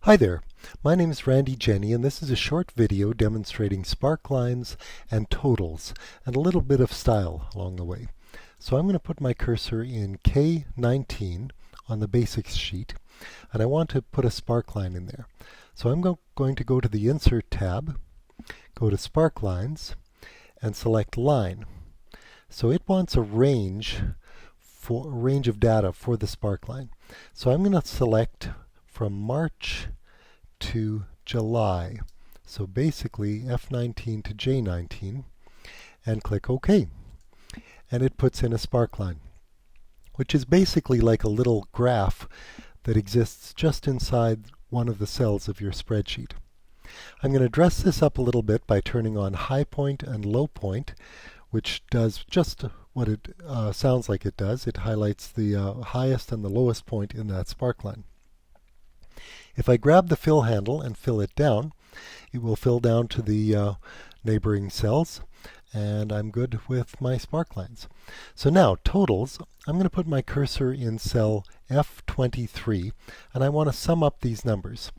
Hi there, my name is Randy Jenny, and this is a short video demonstrating sparklines and totals and a little bit of style along the way. So I'm going to put my cursor in K19 on the basics sheet, and I want to put a sparkline in there. So I'm going to go to the Insert tab, go to Sparklines, and select Line. So it wants a range of data for the sparkline. So I'm going to select from March to July. So basically F19 to J19, and click OK. And it puts in a sparkline, which is basically like a little graph that exists just inside one of the cells of your spreadsheet. I'm going to dress this up a little bit by turning on high point and low point, which does just what it sounds like it does. It highlights the highest and the lowest point in that sparkline. If I grab the fill handle and fill it down, it will fill down to the neighboring cells, and I'm good with my sparklines. So now, totals, I'm going to put my cursor in cell F23, and I want to sum up these numbers.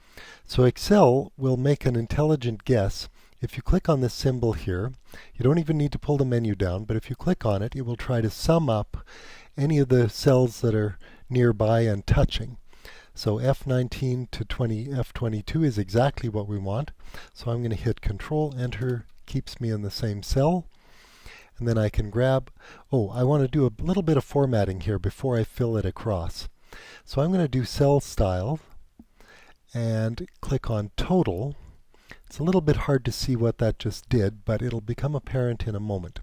So Excel will make an intelligent guess. If you click on this symbol here, you don't even need to pull the menu down, but if you click on it, it will try to sum up any of the cells that are nearby and touching. So F19 to F22 is exactly what we want. So I'm going to hit Control Enter, keeps me in the same cell. And then I can grab, I want to do a little bit of formatting here before I fill it across. So I'm going to do Cell Style and click on Total. It's a little bit hard to see what that just did, but it'll become apparent in a moment.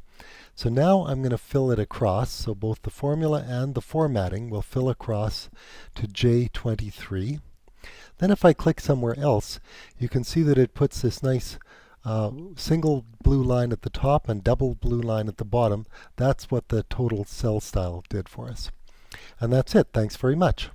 So now I'm going to fill it across, so both the formula and the formatting will fill across to J23. Then if I click somewhere else, you can see that it puts this nice single blue line at the top and double blue line at the bottom. That's what the total cell style did for us. And that's it. Thanks very much.